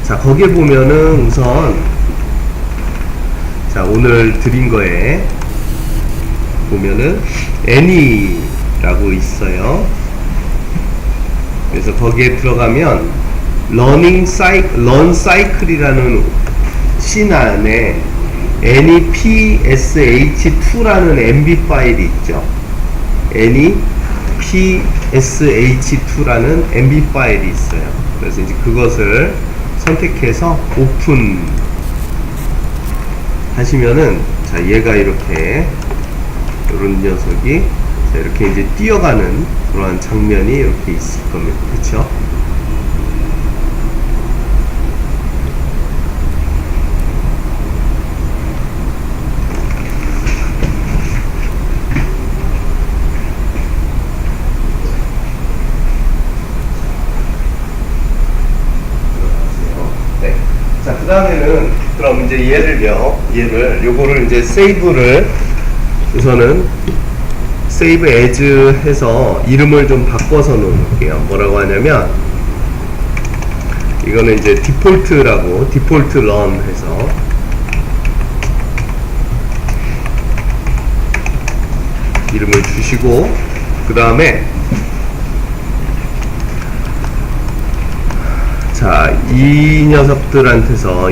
자, 거기에 보면은 우선, 자, 오늘 드린 거에 보면은 Any라고 있어요. 그래서 거기에 들어가면 Run Cycle이라는 씬 안에 NEPSH2라는 MB 파일이 있죠. NEPSH2라는 MB 파일이 있어요. 그래서 이제 그것을 선택해서 오픈 하시면은, 자, 얘가 이렇게, 이런 녀석이, 자, 이렇게 이제 뛰어가는 그러한 장면이 이렇게 있을 겁니다. 그쵸? 자, 그 다음에는, 그럼 이제 요거를 이제 세이브를, 우선은, 세이브 에즈 해서 이름을 좀 바꿔서 놓을게요. 뭐라고 하냐면, 이거는 이제 디폴트라고, 디폴트 런 해서, 이름을 주시고, 그 다음에, 자, 이 녀석들한테서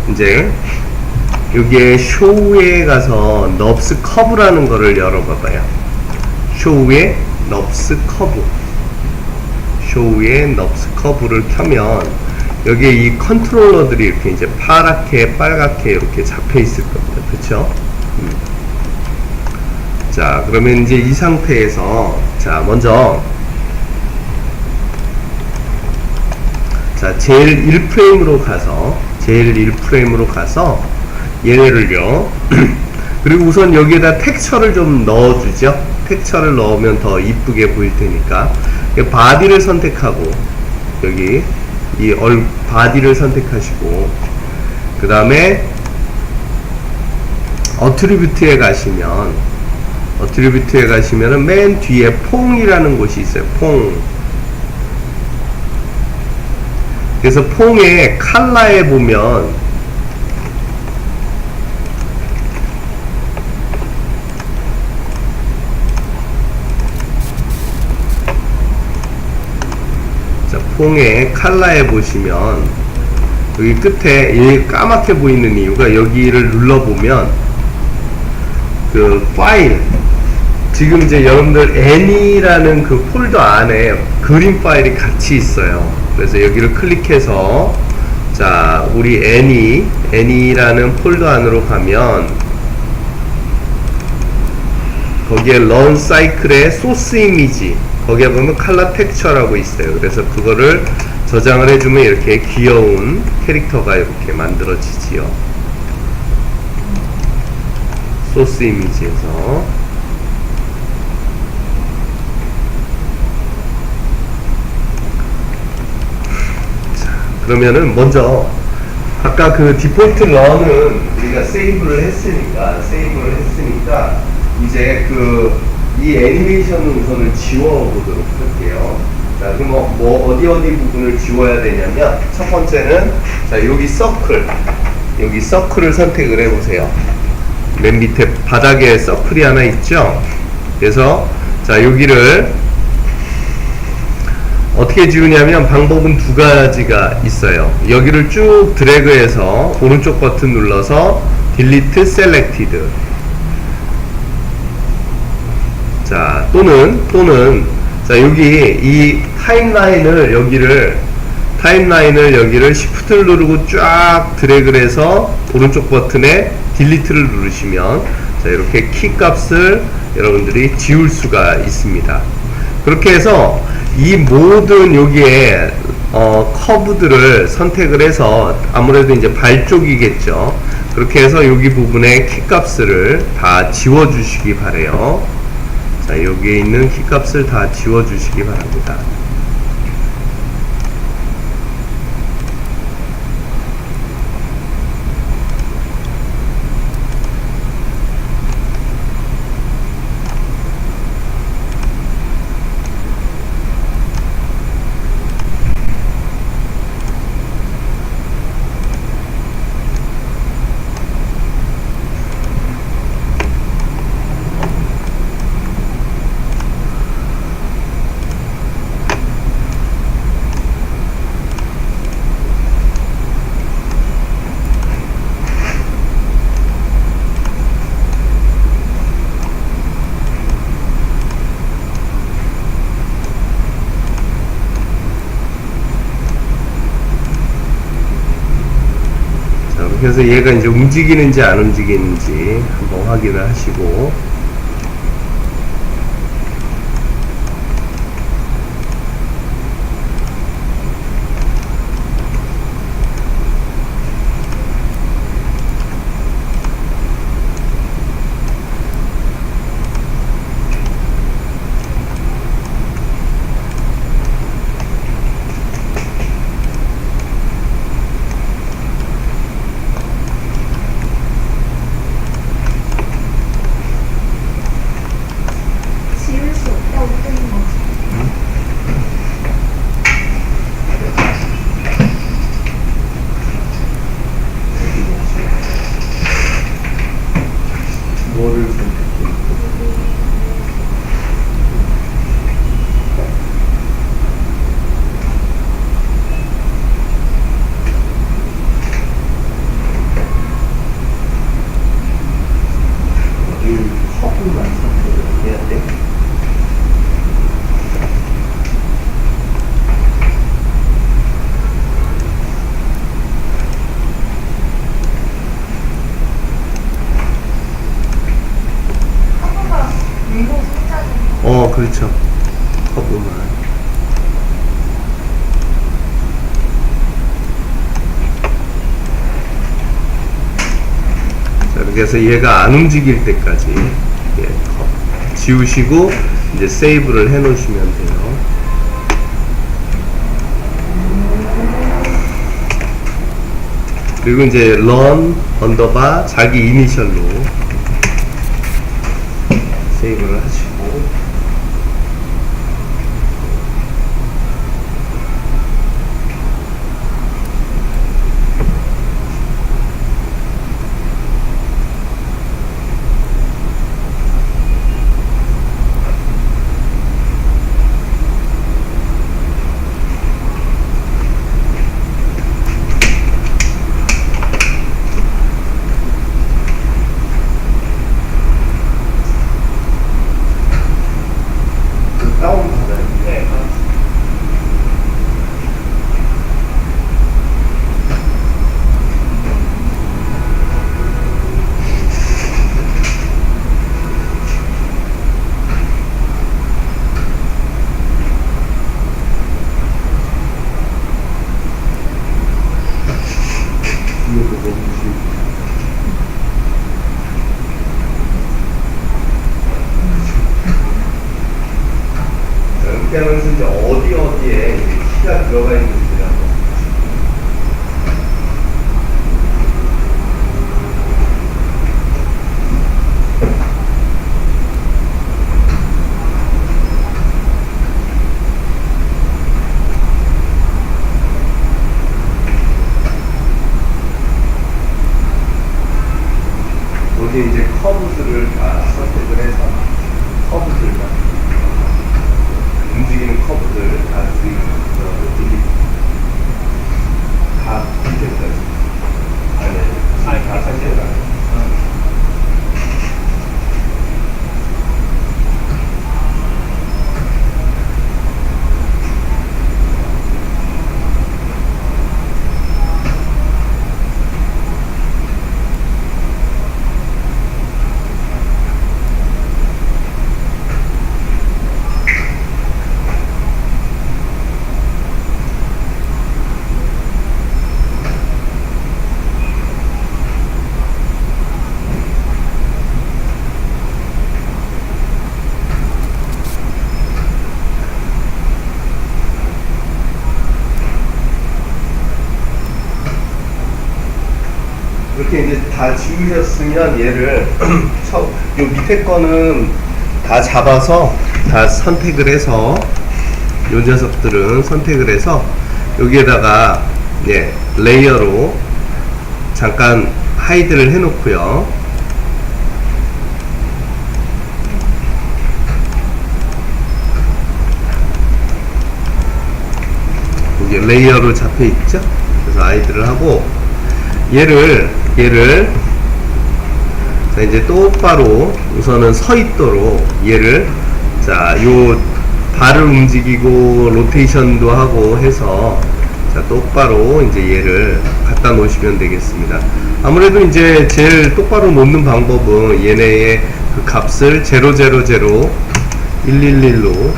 이제 여기에 show에 가서 nubs curve라는 거를 열어봐봐요. show에 nubs curve를 켜면 여기에 이 컨트롤러들이 이렇게 이제 파랗게 빨갛게 이렇게 잡혀 있을 겁니다. 그쵸? 자, 그러면 이제 이 상태에서, 자, 먼저, 자, 제일 1프레임으로 가서 얘네를요. 그리고 우선 여기에다 텍스처를 좀 넣어주죠. 텍스처를 넣으면 더 이쁘게 보일 테니까. 바디를 선택하고, 여기 이 바디를 선택하시고, 그 다음에 어트리뷰트에 가시면은 맨 뒤에 퐁이라는 곳이 있어요. 퐁. 그래서 퐁의 컬러에 보면, 자, 퐁의 컬러에 보시면 여기 끝에 이 까맣게 보이는 이유가, 여기를 눌러보면 그 파일, 지금 이제 여러분들 Any라는 그 폴더 안에 그림 파일이 같이 있어요. 그래서 여기를 클릭해서, 자, 우리 Any라는 폴더 안으로 가면 거기에 Run Cycle의 소스 이미지, 거기에 보면 컬러 텍스처라고 있어요. 그래서 그거를 저장을 해주면 이렇게 귀여운 캐릭터가 이렇게 만들어지지요. 소스 이미지에서. 그러면은 먼저 아까 그 디폴트 런은 우리가 세이브를 했으니까 이제 이 애니메이션을 우선은 지워보도록 할게요. 자, 그럼 뭐 어디 부분을 지워야 되냐면, 첫 번째는, 자, 여기 서클을 선택을 해보세요. 맨 밑에 바닥에 서클이 하나 있죠. 그래서, 자, 여기를 어떻게 지우냐면 방법은 두 가지가 있어요. 여기를 쭉 드래그해서 오른쪽 버튼 눌러서 Delete Selected. 자, 또는 자, 여기 이 타임라인을 여기를 Shift를 누르고 쫙 드래그를 해서 오른쪽 버튼에 Delete를 누르시면, 자, 이렇게 키 값을 여러분들이 지울 수가 있습니다. 그렇게 해서 이 모든 여기에 커브들을 선택을 해서, 아무래도 이제 발 쪽이겠죠. 그렇게 해서 여기 부분에 키 값을 다 지워 주시기 바래요. 자, 여기에 있는 키 값을 다 지워 주시기 바랍니다. 그래서 얘가 이제 움직이는지 안 움직이는지 한번 확인을 하시고, 지울 수 없다고 뜨는 거지. 뭐를 선택해? 커브만 선택을 해야 돼? 커버가 네모 숫자는 그렇죠. 커브만. 자, 이렇게 해서 얘가 안 움직일 때까지 지우시고 이제 세이브를 해 놓으시면 돼요. 그리고 이제 run 언더바 자기 이니셜로 세이브를 하시고, 다운 받아요. 네. 이것도 너무 쉬워. 이렇게 하면서 이제 어디에 이제 키가 들어가 있는지를 한번. 여기 이제 커브들을 다 선택을 해서 커브들만 움직이는 커브들 다 다 디테일까지. 아니, 다 설계가. 이렇게 이제 다 지우셨으면 얘를 요 밑에 거는 다 잡아서 다 선택을 해서 요 녀석들은 선택을 해서 여기에다가 레이어로 잠깐 하이드를 해 놓고요. 여기 레이어로 잡혀 있죠? 그래서 하이드를 하고 얘를 자 이제 똑바로 우선은 서 있도록 얘를 자 요 발을 움직이고 로테이션도 하고 해서 자 똑바로 이제 얘를 갖다 놓으시면 되겠습니다. 아무래도 이제 제일 똑바로 놓는 방법은 얘네의 그 값을 000 111로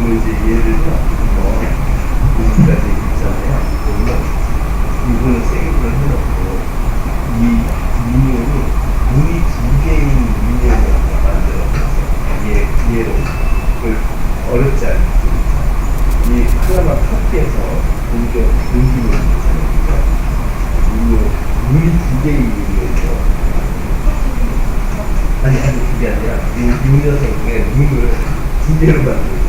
이제 예를 들어 여기까지 있잖아요. 그러면 이거는 세이브를 해놓고 이 민요를 문이 두 개인 민요를 만들어서 얘로 어렵지 않습니다. 이 하나만 커피해서 공기를 있잖아요. 민요 문이 두 개인 민요죠. 아니 그게 아니라 이 녀석의 눈을 두 개로 만들고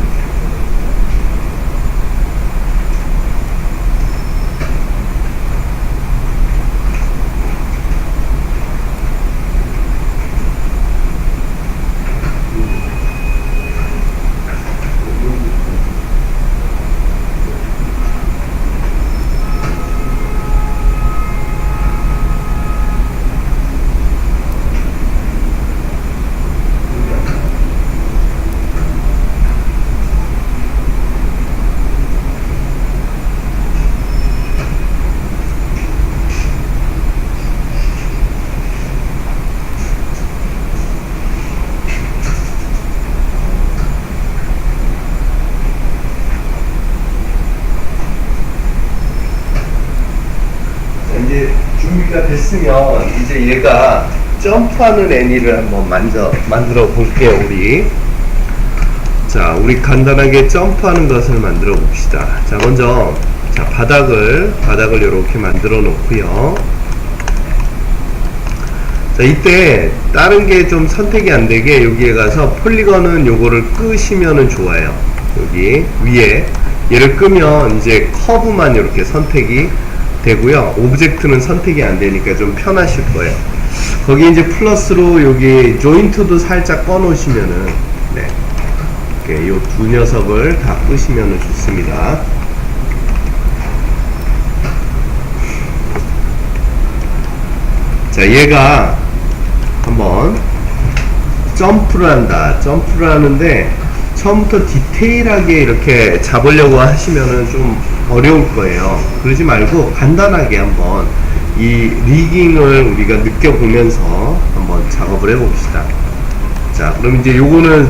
이제 준비가 됐으면 이제 얘가 점프하는 애니를 한번 만들어 볼게요. 우리 간단하게 점프하는 것을 만들어 봅시다. 자, 먼저 바닥을 이렇게 만들어 놓고요. 자, 이때 다른 게 좀 선택이 안 되게 여기에 가서 폴리건은 요거를 끄시면은 좋아요. 여기 위에 얘를 끄면 이제 커브만 이렇게 선택이 되고요. 오브젝트는 선택이 안 되니까 좀 편하실 거예요. 거기 이제 플러스로 여기 조인트도 살짝 꺼 놓으시면은 이렇게 요 두 녀석을 다 끄시면은 좋습니다. 자, 얘가 한번 점프를 한다. 점프를 하는데 처음부터 디테일하게 이렇게 잡으려고 하시면은 좀 어려울 거예요. 그러지 말고 간단하게 한번 이 리깅을 우리가 느껴보면서 한번 작업을 해봅시다. 자, 그럼 이제 요거는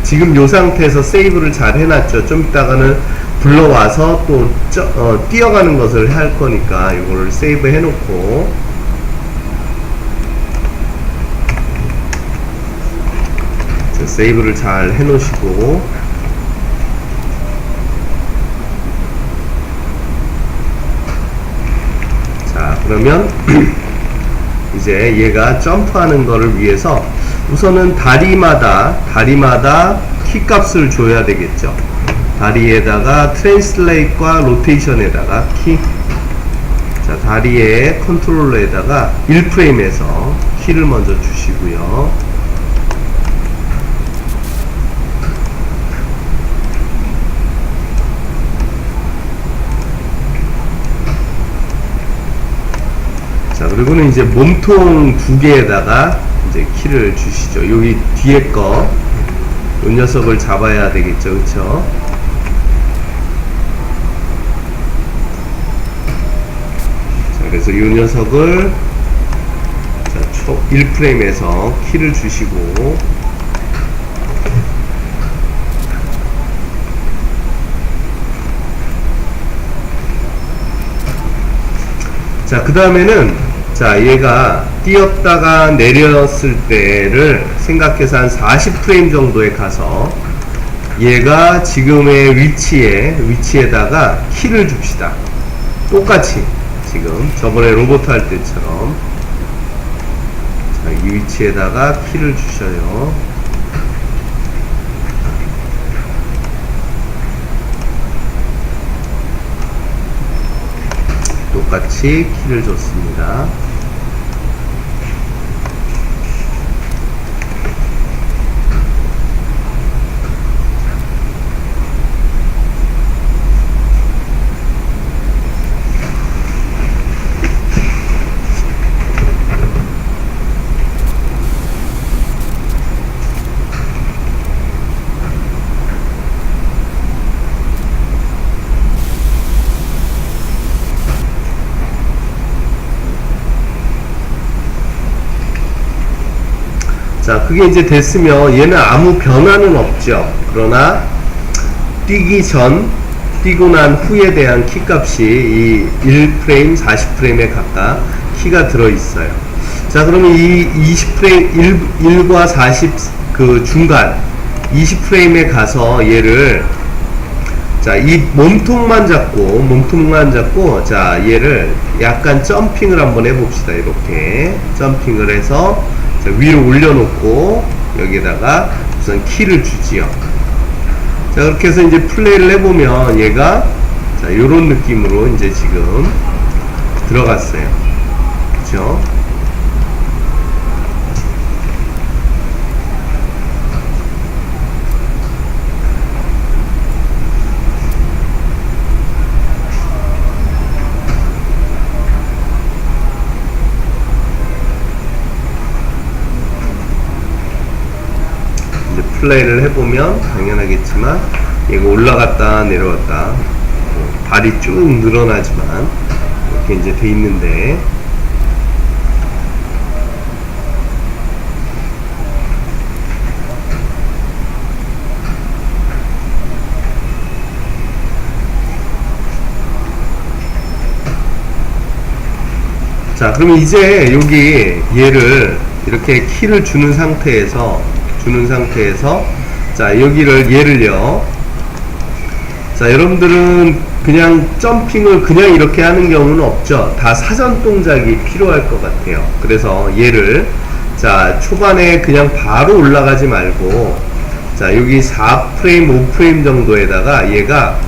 지금 요 상태에서 세이브를 잘 해놨죠. 좀 이따가는 불러와서 또 뛰어가는 것을 할 거니까 요거를 세이브 해놓고, 자, 세이브를 잘 해놓으시고, 자, 그러면 이제 얘가 점프하는 거를 위해서 우선은 다리마다 키 값을 줘야 되겠죠. 다리에다가 트랜슬레이트과 로테이션에다가 키. 자, 다리의 컨트롤러에다가 1프레임에서 키를 먼저 주시고요. 자, 그리고는 이제 몸통 두 개에다가 이제 키를 주시죠. 여기 뒤에 거, 이 녀석을 잡아야 되겠죠. 그쵸? 자, 그래서 이 녀석을, 자, 1프레임에서 키를 주시고, 자, 그 다음에는, 자, 얘가 뛰었다가 내렸을 때를 생각해서 한 40프레임 정도에 가서 얘가 지금의 위치에다가 키를 줍시다. 똑같이 지금 저번에 로봇 할 때처럼, 자, 이 위치에다가 키를 주셔요. 똑같이 키를 줬습니다. 자, 그게 이제 됐으면 얘는 아무 변화는 없죠. 그러나 뛰고 난 후에 대한 키 값이 이 1프레임, 40프레임에 각각 키가 들어있어요. 자, 그러면 이 20프레임, 1과 40, 그 중간 20프레임에 가서 얘를, 자, 이 몸통만 잡고, 자, 얘를 약간 점핑을 한번 해봅시다. 이렇게 점핑을 해서, 자, 위로 올려놓고 여기에다가 우선 키를 주지요. 자, 그렇게 해서 이제 플레이를 해보면 얘가, 자, 요런 느낌으로 이제 지금 들어갔어요. 그쵸? 플레이를 해보면 당연하겠지만 얘가 올라갔다 내려왔다, 발이 쭉 늘어나지만 이렇게 이제 돼 있는데, 자, 그러면 이제 여기 얘를 이렇게 키를 주는 상태에서 자, 여기를 얘를요, 자, 여러분들은 그냥 점핑을 그냥 이렇게 하는 경우는 없죠. 다 사전 동작이 필요할 것 같아요. 그래서 얘를, 자, 초반에 그냥 바로 올라가지 말고, 자, 여기 4프레임 5프레임 정도에다가 얘가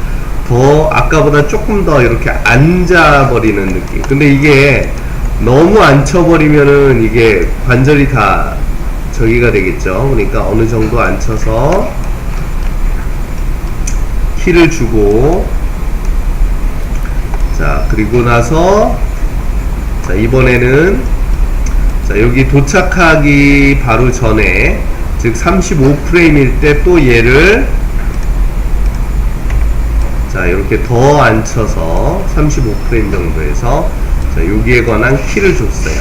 더 아까보다 조금 더 이렇게 앉아버리는 느낌. 근데 이게 너무 앉혀버리면은 이게 관절이 다 저기가 되겠죠. 그러니까 어느 정도 앉혀서 키를 주고, 자, 그리고 나서, 자, 이번에는, 자, 여기 도착하기 바로 전에, 즉 35프레임일 때 또 얘를, 자, 이렇게 더 앉혀서 35프레임 정도에서 자, 여기에 관한 키를 줬어요.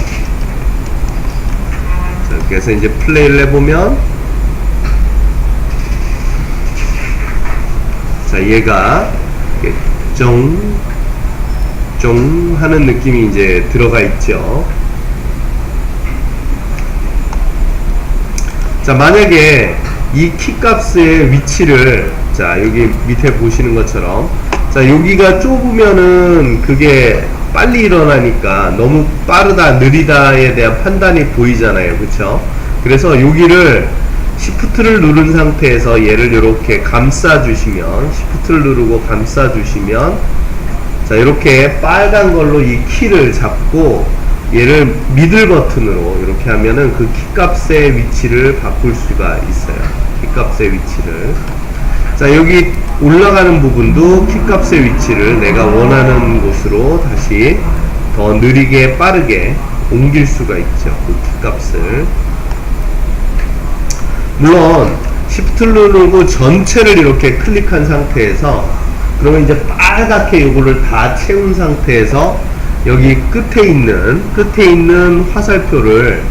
자, 그래서 이제 플레이를 해보면, 자, 얘가 쫑 하는 느낌이 이제 들어가 있죠. 자, 만약에 이 키 값의 위치를, 자, 여기 밑에 보시는 것처럼, 자, 여기가 좁으면은 그게 빨리 일어나니까 너무 빠르다, 느리다에 대한 판단이 보이잖아요. 그쵸? 그래서 여기를 Shift를 누른 상태에서 얘를 이렇게 감싸 주시면, Shift를 누르고 감싸 주시면, 자, 이렇게 빨간 걸로 이 키를 잡고 얘를 미들 버튼으로 이렇게 하면은 그 키 값의 위치를 바꿀 수가 있어요. 키 값의 위치를. 자, 여기 올라가는 부분도 키 값의 위치를 내가 원하는 곳으로 다시 더 느리게 빠르게 옮길 수가 있죠. 그 키 값을. 물론 Shift를 누르고 전체를 이렇게 클릭한 상태에서, 그러면 이제 빨갛게 요거를 다 채운 상태에서 여기 끝에 있는 화살표를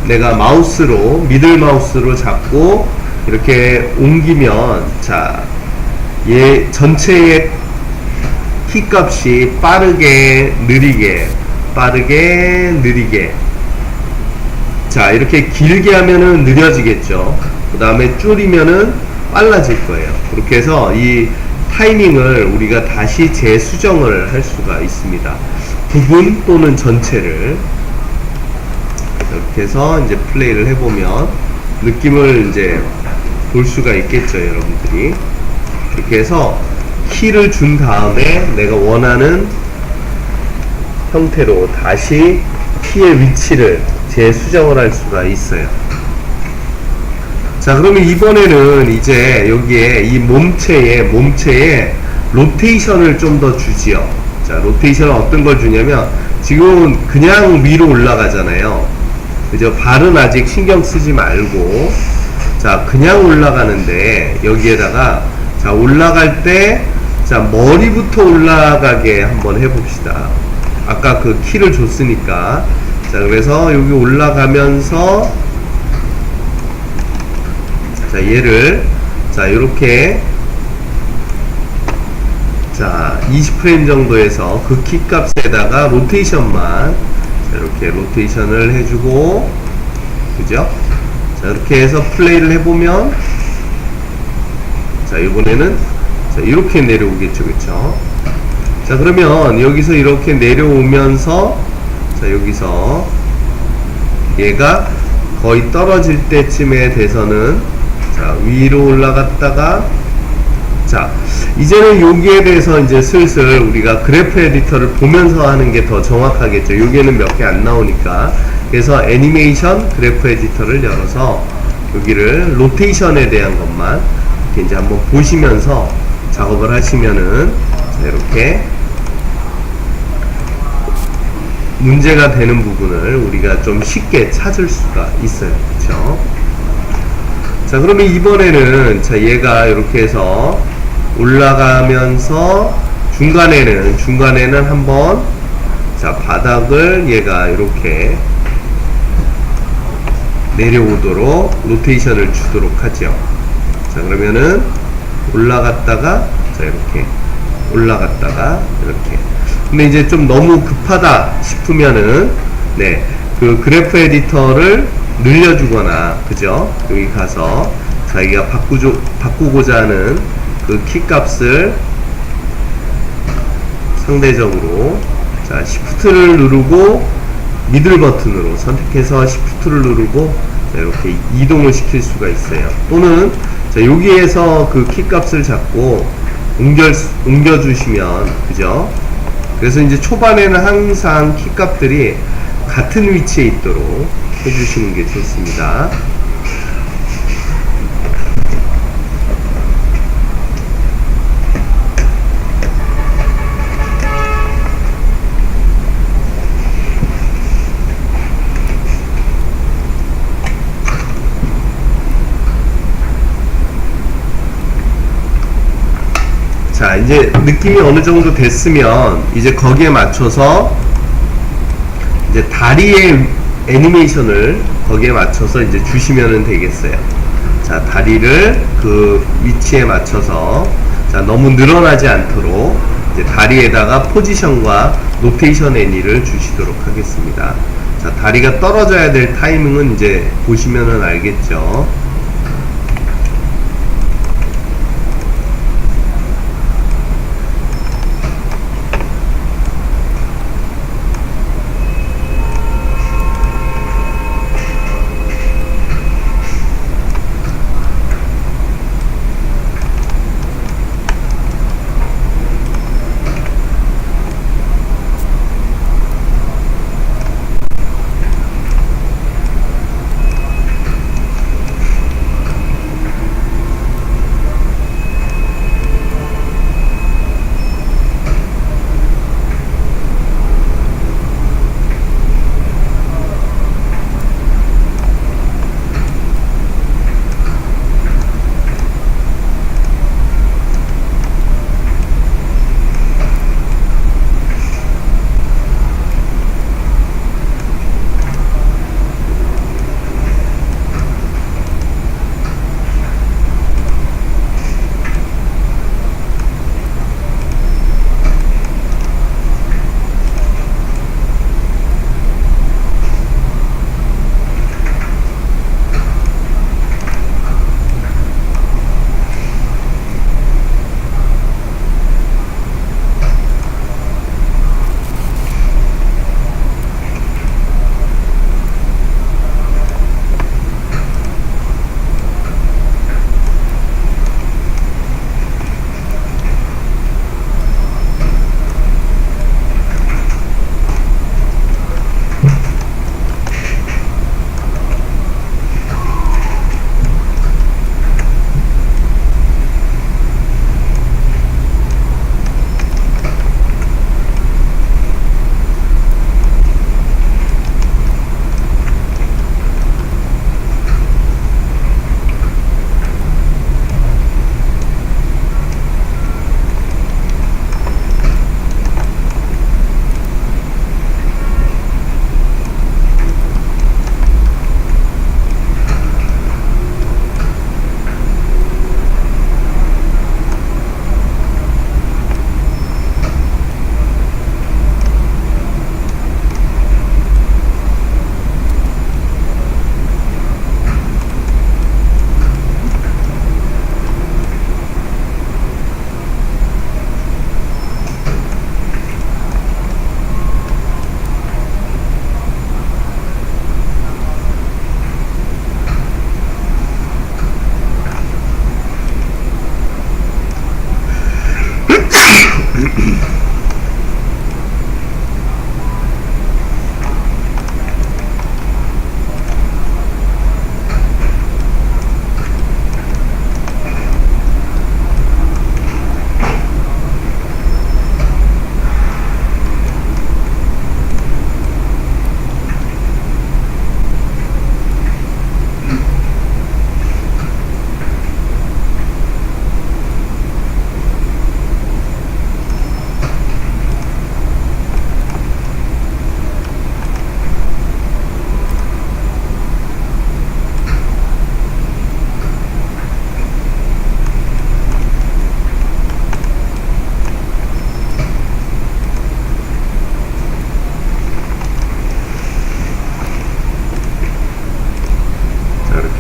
내가 마우스로, 미들 마우스로 잡고 이렇게 옮기면, 자, 얘 전체의 키 값이 빠르게 느리게 자, 이렇게 길게 하면은 느려지겠죠. 그 다음에 줄이면은 빨라질 거예요. 그렇게 해서 이 타이밍을 우리가 다시 재수정을 할 수가 있습니다. 부분 또는 전체를. 이렇게 해서 이제 플레이를 해보면 느낌을 이제 볼 수가 있겠죠, 여러분들이. 이렇게 해서 키를 준 다음에 내가 원하는 형태로 다시 키의 위치를 재수정을 할 수가 있어요. 자, 그러면 이번에는 이제 여기에 이 몸체에 로테이션을 좀 더 주지요. 자, 로테이션은 어떤 걸 주냐면, 지금은 그냥 위로 올라가잖아요. 그죠? 발은 아직 신경 쓰지 말고, 자, 그냥 올라가는데, 여기에다가, 자, 올라갈 때, 자, 머리부터 올라가게 한번 해봅시다. 아까 그 키를 줬으니까. 자, 그래서 여기 올라가면서, 자, 얘를, 자, 요렇게, 자, 20프레임 정도에서 그 키 값에다가 로테이션만, 자, 이렇게 로테이션을 해주고, 그죠? 자, 이렇게 해서 플레이를 해보면, 자, 이번에는, 자, 이렇게 내려오겠죠, 그쵸? 자, 그러면 여기서 이렇게 내려오면서, 자, 여기서 얘가 거의 떨어질 때쯤에 돼서는, 자, 위로 올라갔다가, 자, 이제는 여기에 대해서 이제 슬슬 우리가 그래프 에디터를 보면서 하는 게 더 정확하겠죠. 여기에는 몇 개 안 나오니까. 그래서 애니메이션 그래프 에디터를 열어서 여기를 로테이션에 대한 것만 이렇게 이제 한번 보시면서 작업을 하시면은, 자, 이렇게 문제가 되는 부분을 우리가 좀 쉽게 찾을 수가 있어요. 그렇죠? 자, 그러면 이번에는, 자, 얘가 이렇게 해서 올라가면서 중간에는 한번, 자, 바닥을 얘가 이렇게 내려오도록 로테이션을 주도록 하죠. 자, 그러면은 올라갔다가, 자, 이렇게 올라갔다가 이렇게. 근데 이제 좀 너무 급하다 싶으면은, 네, 그 그래프 에디터를 늘려주거나, 그죠? 여기 가서 자기가 바꾸고자 하는 그 키 값을 상대적으로, 자, Shift를 누르고 미들 버튼으로 선택해서 Shift를 누르고, 자, 이렇게 이동을 시킬 수가 있어요. 또는, 자, 여기에서 그 키 값을 잡고 옮겨주시면, 그죠? 그래서 이제 초반에는 항상 키 값들이 같은 위치에 있도록 해주시는 게 좋습니다. 자, 이제 느낌이 어느 정도 됐으면 이제 거기에 맞춰서 이제 다리의 애니메이션을 거기에 맞춰서 이제 주시면 되겠어요. 자, 다리를 그 위치에 맞춰서, 자, 너무 늘어나지 않도록 이제 다리에다가 포지션과 노테이션 애니를 주시도록 하겠습니다. 자, 다리가 떨어져야 될 타이밍은 이제 보시면은 알겠죠.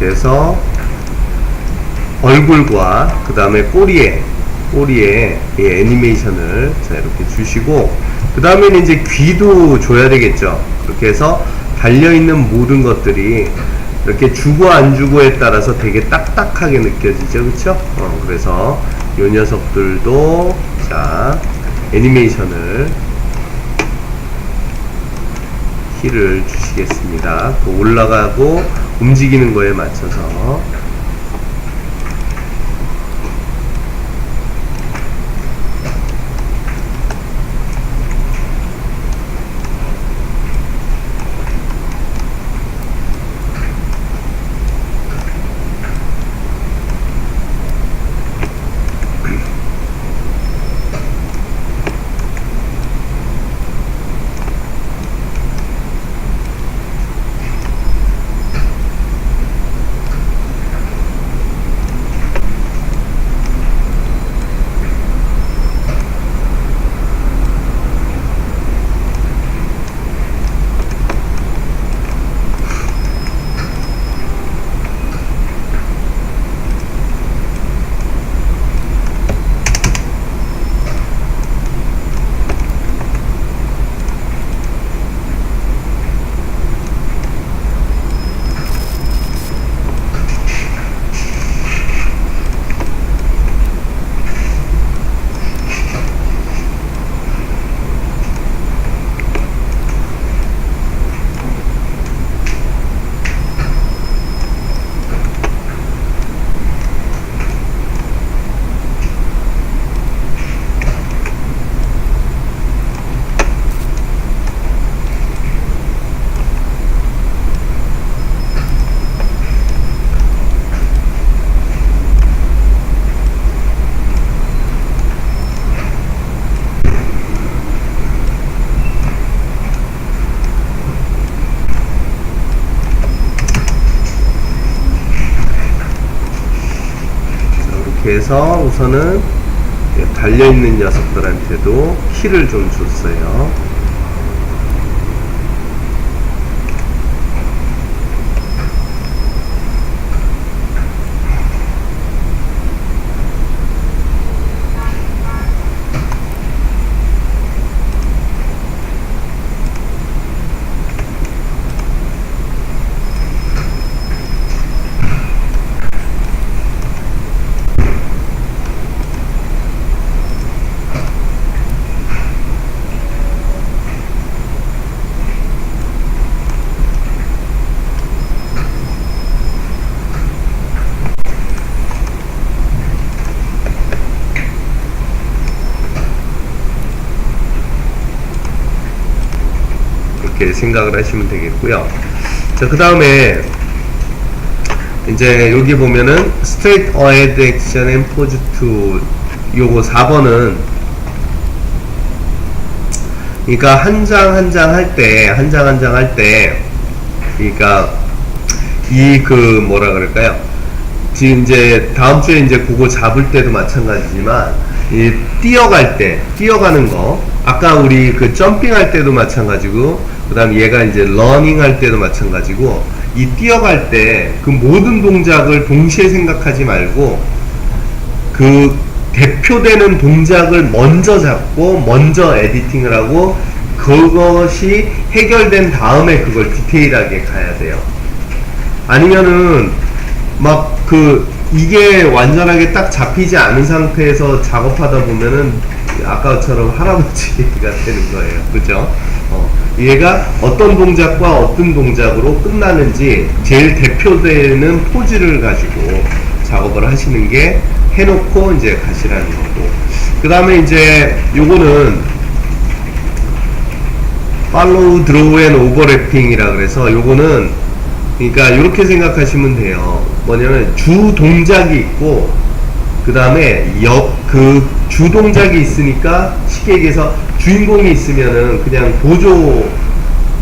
이렇게 해서 얼굴과 그 다음에 꼬리에 이 애니메이션을 자 이렇게 주시고, 그 다음에는 이제 귀도 줘야 되겠죠. 그렇게 해서 달려있는 모든 것들이 이렇게 주고 안 주고에 따라서 되게 딱딱하게 느껴지죠. 그쵸? 그래서 이 녀석들도 자 애니메이션을 키를 주시겠습니다. 그 올라가고 움직이는 거에 맞춰서 이렇게 해서 우선은 달려있는 녀석들한테도 키를 좀 줬어요. 이렇게 생각을 하시면 되겠고요. 자, 그 다음에 이제 여기 보면은 straight ahead action and pose to, 요거 4번은 그러니까 한 장 한 장 할 때 그러니까 이 그 뭐라 그럴까요? 지금 이제 다음 주에 이제 그거 잡을 때도 마찬가지지만 이 뛰어가는 거, 아까 우리 그 점핑 할 때도 마찬가지고, 그 다음 얘가 이제 러닝 할 때도 마찬가지고, 이 뛰어갈 때 그 모든 동작을 동시에 생각하지 말고 그 대표되는 동작을 먼저 잡고 먼저 에디팅을 하고 그것이 해결된 다음에 그걸 디테일하게 가야 돼요. 아니면은 막 이게 완전하게 딱 잡히지 않은 상태에서 작업하다 보면은 아까처럼 할아버지가 되는 거예요. 그죠? 얘가 어떤 동작과 어떤 동작으로 끝나는지 제일 대표되는 포즈를 가지고 작업을 하시는 게 해놓고 이제 가시라는 거고, 그 다음에 이제 요거는 팔로우, 드로우 앤 오버래핑이라 그래서 요거는 그러니까 이렇게 생각하시면 돼요. 뭐냐면 주 동작이 있고 그 다음에 주 동작이 있으니까 쉽게 얘기해서 주인공이 있으면은 그냥 보조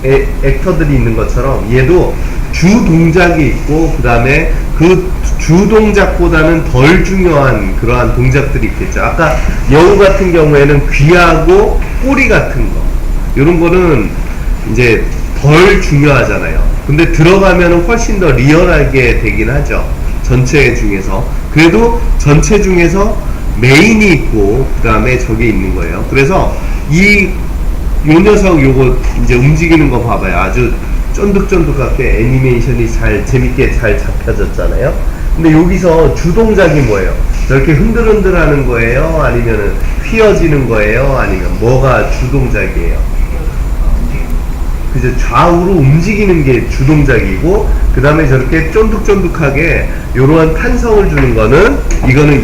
액터들이 있는 것처럼 얘도 주 동작이 있고 그 다음에 그 주 동작보다는 덜 중요한 그러한 동작들이 있겠죠. 아까 여우 같은 경우에는 귀하고 꼬리 같은 거, 이런 거는 이제 덜 중요하잖아요. 근데 들어가면은 훨씬 더 리얼하게 되긴 하죠. 전체 중에서. 그래도 전체 중에서 메인이 있고 그 다음에 저게 있는 거예요. 그래서 요 녀석 요거 이제 움직이는 거 봐봐요. 아주 쫀득쫀득하게 애니메이션이 재밌게 잘 잡혀졌잖아요. 근데 여기서 주동작이 뭐예요? 이렇게 흔들흔들 하는 거예요? 아니면은 휘어지는 거예요? 아니면 뭐가 주동작이에요? 그죠? 좌우로 움직이는 게 주동작이고, 그 다음에 저렇게 쫀득쫀득하게 요러한 탄성을 주는 거는, 이거는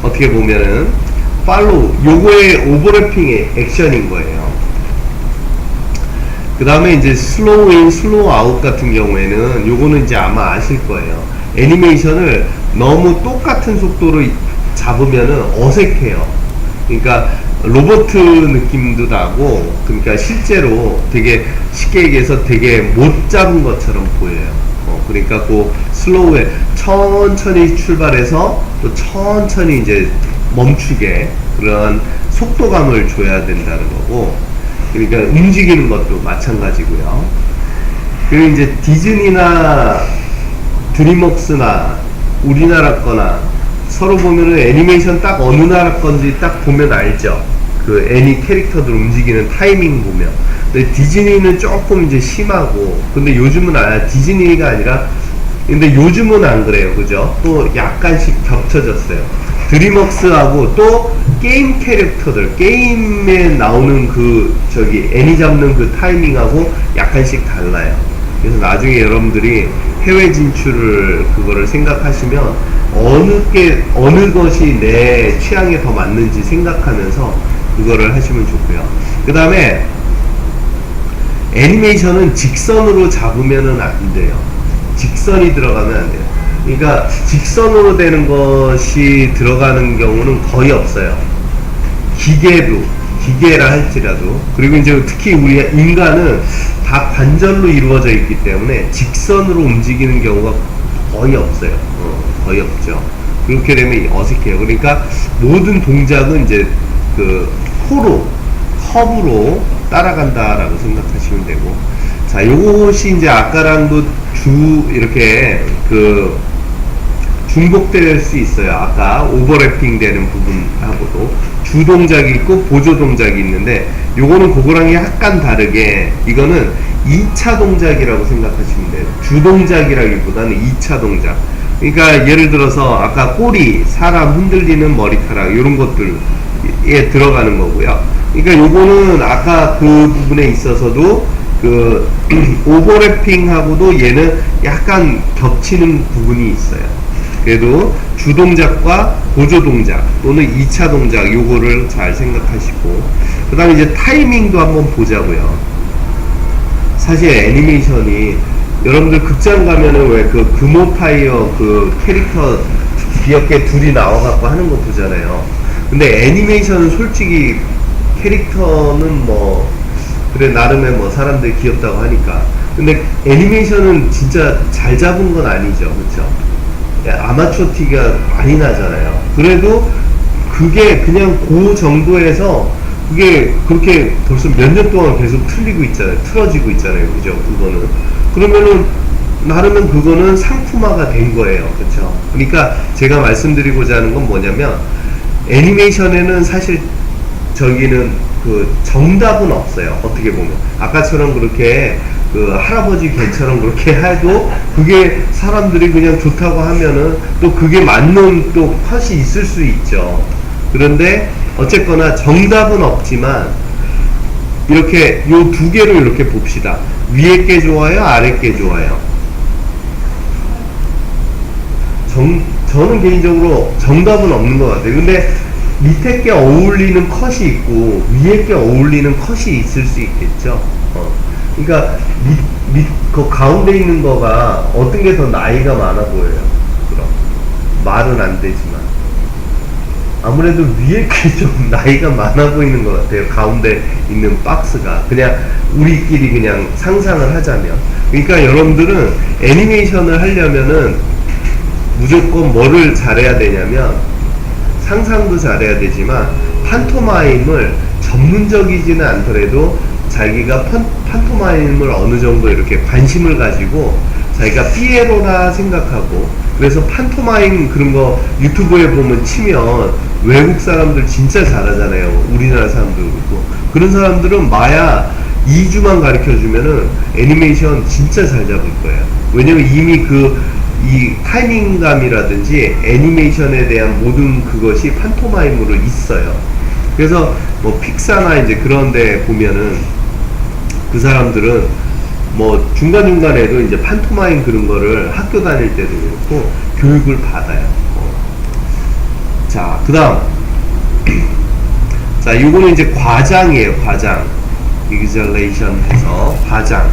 어떻게 보면은 팔로우, 요거의 오버래핑의 액션인 거예요. 그 다음에 이제 슬로우 인, 슬로우 아웃 같은 경우에는 요거는 이제 아마 아실 거예요. 애니메이션을 너무 똑같은 속도로 잡으면은 어색해요. 그러니까 로버트 느낌도 나고, 그러니까 실제로 되게 쉽게 얘기해서 되게 못 잡은 것처럼 보여요. 그러니까 그 슬로우에 천천히 출발해서 또 천천히 이제 멈추게 그런 속도감을 줘야 된다는 거고, 그러니까 움직이는 것도 마찬가지고요. 그리고 이제 디즈니나 드림웍스나 우리나라 거나 서로 보면은 애니메이션 딱 어느 나라 건지 딱 보면 알죠. 그 애니 캐릭터들 움직이는 타이밍 보면. 근데 디즈니는 조금 이제 심하고, 근데 요즘은 디즈니가 아니라, 근데 요즘은 안 그래요. 그죠? 또 약간씩 겹쳐졌어요. 드림웍스하고 또 게임 캐릭터들, 게임에 나오는 애니 잡는 그 타이밍하고 약간씩 달라요. 그래서 나중에 여러분들이 해외 진출을 그거를 생각하시면 어느 것이 내 취향에 더 맞는지 생각하면서 그거를 하시면 좋고요. 그 다음에 애니메이션은 직선으로 잡으면은 안 돼요. 직선이 들어가면 안 돼요. 그러니까 직선으로 되는 것이 들어가는 경우는 거의 없어요. 기계라 할지라도. 그리고 이제 특히 우리 인간은 다 관절로 이루어져 있기 때문에 직선으로 움직이는 경우가 거의 없어요. 거의 없죠. 그렇게 되면 어색해요. 그러니까 모든 동작은 이제 그 코로, 컵으로 따라간다라고 생각하시면 되고, 자, 요것이 이제 아까랑도 이렇게 그 중복될 수 있어요. 아까 오버래핑 되는 부분하고도 주 동작이 있고 보조 동작이 있는데, 요거는 그거랑 약간 다르게 이거는 2차 동작이라고 생각하시면 돼요. 주 동작이라기보다는 2차 동작. 그러니까 예를 들어서 아까 꼬리, 사람 흔들리는 머리카락 이런 것들에 들어가는 거고요. 그러니까 요거는 아까 그 부분에 있어서도 그 오버래핑하고도 얘는 약간 겹치는 부분이 있어요. 그래도 주동작과 보조동작 또는 2차 동작 요거를 잘 생각하시고, 그 다음에 이제 타이밍도 한번 보자고요. 사실 애니메이션이 여러분들 극장 가면은 왜 그 금호타이어 그 캐릭터 귀엽게 둘이 나와갖고 하는 거 보잖아요. 근데 애니메이션은 솔직히 캐릭터는 뭐 그래 나름의 뭐 사람들 귀엽다고 하니까, 근데 애니메이션은 진짜 잘 잡은 건 아니죠, 그렇죠? 아마추어 티가 많이 나잖아요. 그래도 그게 그냥 그 정도에서 그게 그렇게 벌써 몇 년 동안 계속 틀리고 있잖아요. 틀어지고 있잖아요, 그죠? 그거는 그러면은 나름은 그거는 상품화가 된 거예요, 그렇죠? 그러니까 제가 말씀드리고자 하는 건 뭐냐면, 애니메이션에는 사실 저기는 그 정답은 없어요. 어떻게 보면 아까처럼 그렇게 그 할아버지 개처럼 그렇게 해도 그게 사람들이 그냥 좋다고 하면은 또 그게 맞는 또 컷이 있을 수 있죠. 그런데 어쨌거나 정답은 없지만 이렇게 요 두 개로 이렇게 봅시다. 위에 게 좋아요, 아래 게 좋아요? 저는 개인적으로 정답은 없는 것 같아요. 근데 밑에 게 어울리는 컷이 있고 위에 게 어울리는 컷이 있을 수 있겠죠. 그러니까 그 가운데 있는 거가 어떤 게 더 나이가 많아 보여요. 그럼 말은 안 되지만 아무래도 위에 게 좀 나이가 많아 보이는 것 같아요. 가운데 있는 박스가 그냥 우리끼리 그냥 상상을 하자면. 그러니까 여러분들은 애니메이션을 하려면은 무조건 뭐를 잘해야 되냐면, 상상도 잘해야 되지만 판토마임을 전문적이지는 않더라도 자기가 판토마임을 어느 정도 이렇게 관심을 가지고 자기가 피에로라 생각하고, 그래서 판토마임 그런 거 유튜브에 보면 치면 외국 사람들 진짜 잘하잖아요. 우리나라 사람들 그렇고. 그런 사람들은 마야 2주만 가르쳐 주면은 애니메이션 진짜 잘 잡을 거예요. 왜냐면 이미 이 타이밍감이라든지 애니메이션에 대한 모든 그것이 판토마임으로 있어요. 그래서 뭐 픽사나 이제 그런데 보면은 그 사람들은 뭐 중간중간에도 이제 판토마임 그런 거를 학교 다닐 때도 그렇고 교육을 받아요. 자, 그 다음. 자, 요거는 이제 과장이에요, 과장. exhalation 해서 과장.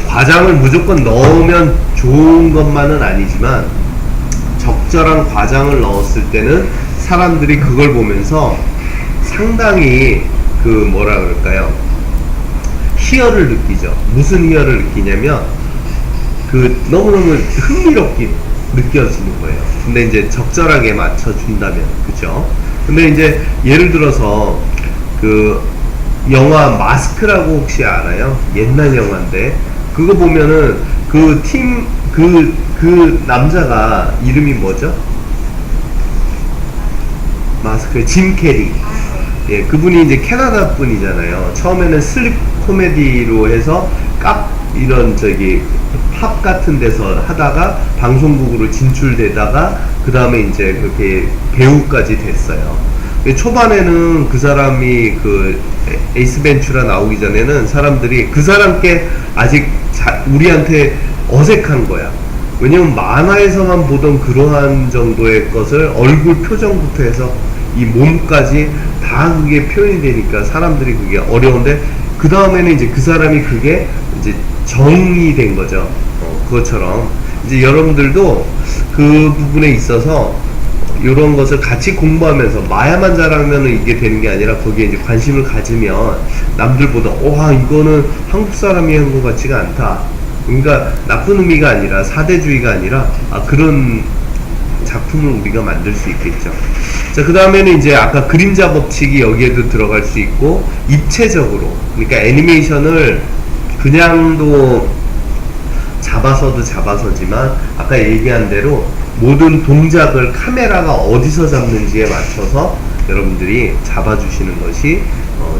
과장을 무조건 넣으면 좋은 것만은 아니지만 적절한 과장을 넣었을 때는 사람들이 그걸 보면서 상당히 그 뭐라 그럴까요? 희열을 느끼죠. 무슨 희열을 느끼냐면 그 너무너무 흥미롭게 느껴지는 거예요. 근데 이제 적절하게 맞춰준다면, 그죠? 근데 이제 예를 들어서 그 영화 마스크라고 혹시 알아요? 옛날 영화인데 그거 보면은 그 남자가 이름이 뭐죠? 마스크 짐 캐리. 예, 그분이 이제 캐나다 분이잖아요. 처음에는 슬립 코미디로 해서 이런 저기 팝 같은 데서 하다가 방송국으로 진출되다가 그 다음에 이제 그렇게 배우까지 됐어요. 초반에는 그 사람이 그 에이스 벤츄라 나오기 전에는 사람들이 그 사람께 아직 우리한테 어색한 거야. 왜냐면 만화에서만 보던 그러한 정도의 것을 얼굴 표정부터 해서 이 몸까지 다 그게 표현이 되니까 사람들이 그게 어려운데, 그 다음에는 이제 그 사람이 그게 이제 정이 된 거죠. 그것처럼 이제 여러분들도 그 부분에 있어서 이런 것을 같이 공부하면서 마야만 잘하면 이게 되는 게 아니라 거기에 이제 관심을 가지면 남들보다 와 이거는 한국 사람이 한 것 같지가 않다, 그러니까 나쁜 의미가 아니라 사대주의가 아니라 그런 작품을 우리가 만들 수 있겠죠. 자, 그 다음에는 이제 아까 그림자 법칙이 여기에도 들어갈 수 있고, 입체적으로, 그러니까 애니메이션을 그냥도 잡아서도 잡아서지만 아까 얘기한 대로 모든 동작을 카메라가 어디서 잡는지에 맞춰서 여러분들이 잡아주시는 것이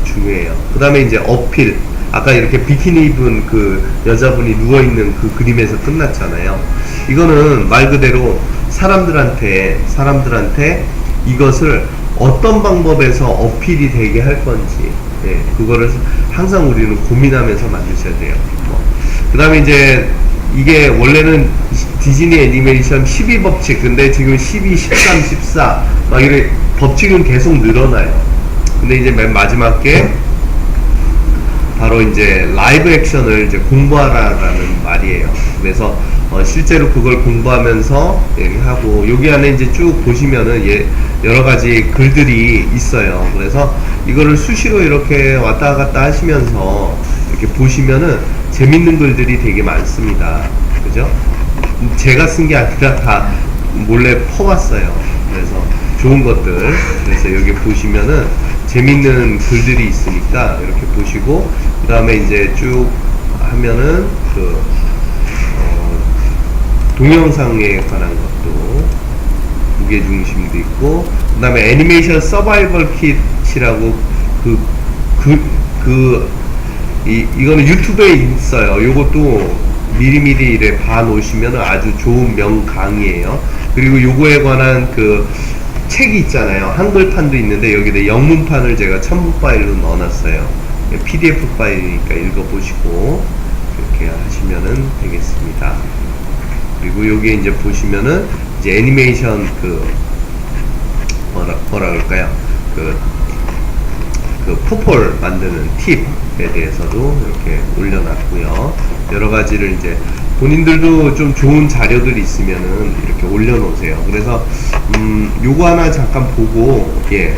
중요해요. 그 다음에 이제 어필, 아까 이렇게 비키니 입은 그 여자분이 누워있는 그 그림에서 끝났잖아요. 이거는 말 그대로 사람들한테 이것을 어떤 방법에서 어필이 되게 할 건지, 그거를 항상 우리는 고민하면서 만드셔야 돼요. 그 다음에 이제 이게 원래는 디즈니 애니메이션 12법칙, 근데 지금 12, 13, 14 막 이래 법칙은 계속 늘어나요. 근데 이제 맨 마지막 게 바로 이제 라이브 액션을 이제 공부하라라는 말이에요. 그래서 실제로 그걸 공부하면서 얘기하고, 여기 안에 이제 쭉 보시면은 여러 가지 글들이 있어요. 그래서 이거를 수시로 이렇게 왔다 갔다 하시면서 이렇게 보시면은 재밌는 글들이 되게 많습니다. 그죠? 제가 쓴 게 아니라 다 몰래 퍼왔어요. 그래서 좋은 것들, 그래서 여기 보시면은 재밌는 글들이 있으니까 이렇게 보시고, 그 다음에 이제 쭉 하면은 동영상에 관한 것도 무게중심도 있고, 그 다음에 애니메이션 서바이벌 킷이라고 이거는 유튜브에 있어요. 요것도 미리미리 이래 봐놓으시면 아주 좋은 명강의예요. 그리고 요거에 관한 그 책이 있잖아요. 한글판도 있는데 여기다 영문판을 제가 첨부 파일로 넣어놨어요. PDF 파일이니까 읽어보시고 이렇게 하시면은 되겠습니다. 그리고 여기에 이제 보시면은 이제 애니메이션 뭐라 그럴까요? 그 포폴 만드는 팁에 대해서도 이렇게 올려놨고요. 여러 가지를 이제 본인들도 좀 좋은 자료들이 있으면은 이렇게 올려놓으세요. 그래서 요거 하나 잠깐 보고 이제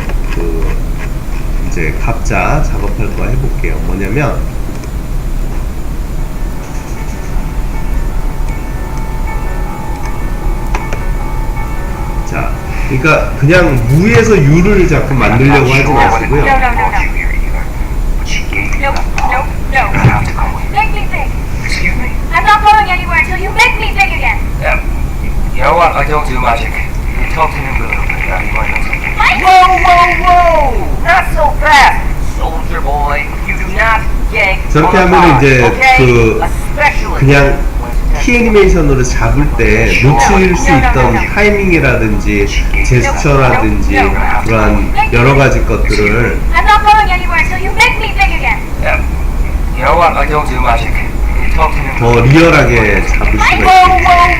각자 작업할 거 해볼게요. 뭐냐면 자, 그러니까 그냥 무에서 유를 자꾸 만들려고 하지 마시고요. Excuse me? I'm not going anywhere until you make me big again. You know what? I don't do magic. You talk to him a little bit. You might know something. Whoa! Not so fast, soldier boy. You do not yank 저렇게 on the 하면 pod, 이제 okay? Especially 그냥 when it's 키 애니메이션으로 잡을 때 놓칠 수 있던 타이밍이라든지 제스처라든지 그러한 여러 가지 것들을 I'm not going anywhere until you make me big again. You know what? I don't do magic. You talk to him. 더 리얼하게 잡을 수가 있어요.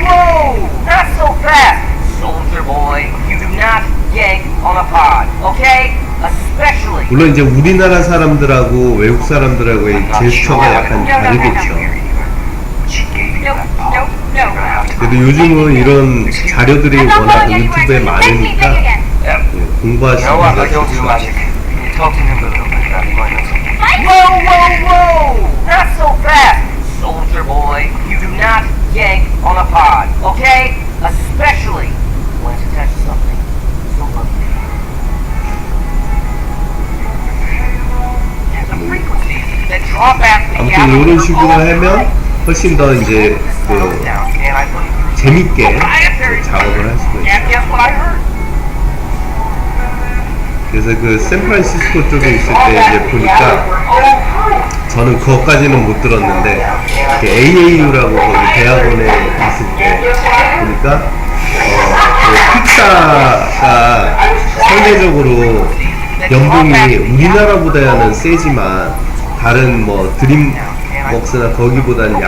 Whoa! Not so fast, soldier boy. You do not yank on a pod, okay? Especially. 물론 이제 우리나라 사람들하고 외국 사람들하고의 제스처가 약간 다르겠죠. 그래도 요즘은 이런 자료들이 워낙 유튜브에 많으니까 공부하시는 You know what? I 게 don't do 좋죠. magic. You talk to him a little bit. You might know something. Whoa! Not so fast, soldier boy. You do not yank on a pod, okay? Especially when it's attached to something so lovely. And the frequencies that drop at me 아무튼 out of 이런 your 식으로 하면 훨씬 더 이제 재밌게 작업을 할 수가 있어요. And guess what I heard? 그래서 그 샌프란시스코 쪽에 있을 때 이제 보니까 저는 그것까지는 못 들었는데 AAU라고 거기 대학원에 있을 때 보니까 그 픽사가 상대적으로 연봉이 우리나라보다는 세지만 다른 뭐 드림웍스나 거기보다는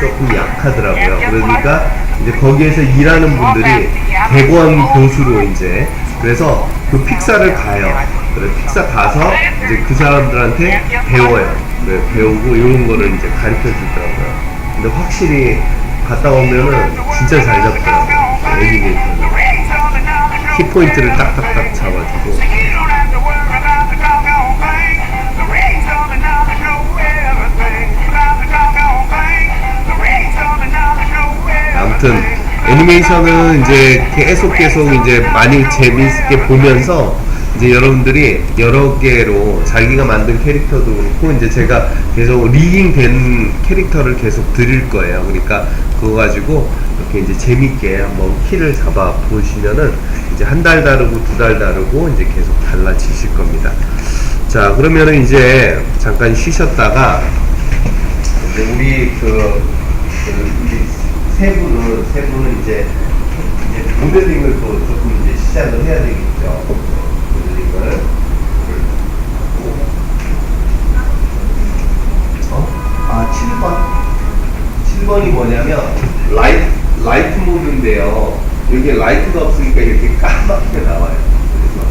조금 약하더라고요. 그러니까 이제 거기에서 일하는 분들이 대권 교수로 이제 그래서 그 픽사를 가요. 그래 픽사 가서 이제 그 사람들한테 배워요. 네, 배우고 이런 거를 이제 가르쳐 주더라고요. 근데 확실히 갔다 오면은 진짜 잘 잡더라고요. 애니메이션을 키포인트를 딱딱딱 잡아주고. 아무튼 애니메이션은 이제 계속 이제 많이 재미있게 보면서 이제 여러분들이 여러 개로 자기가 만든 캐릭터도 그렇고 이제 제가 계속 리깅된 캐릭터를 계속 드릴 거예요. 그러니까 그거 가지고 이렇게 이제 재밌게 한번 키를 잡아 보시면은 이제 한 달 다르고 두 달 다르고 이제 계속 달라지실 겁니다. 자, 그러면은 이제 잠깐 쉬셨다가 이제 우리 우리 세 분은 이제 모델링을 또 조금 이제 시작을 해야 되겠죠. 모델링을. 아, 7번이 뭐냐면 라이트 모드인데요. 여기에 라이트가 없으니까 이렇게 까맣게 나와요. 그래서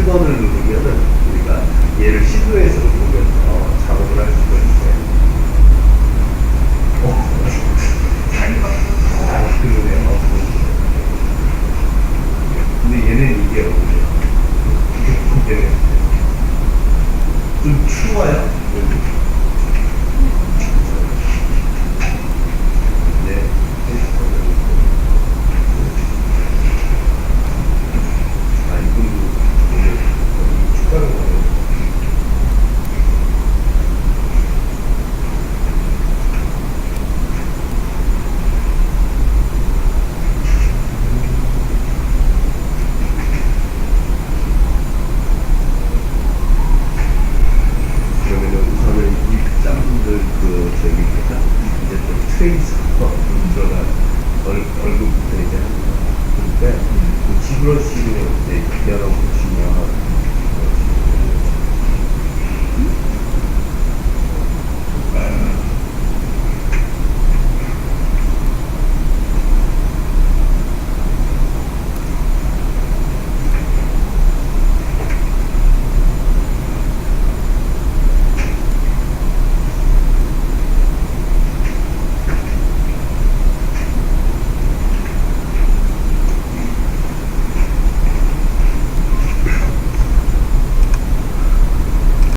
7번을 누르면은 우리가 얘를 실루엣으로 보면서 작업을 할 수가 있어요. 그러네요. 근데 얘는 이게 없네요. 얘는 좀 추워요. 네. 아, 이분도 오늘 축가를 가요. 그러면은 우선은 이 짬들 저기 뭐죠? 이제 또 트레이서 들어가 얼굴부터 이제 합니다. 그런데 그 지브러쉬를 이제 열어보시면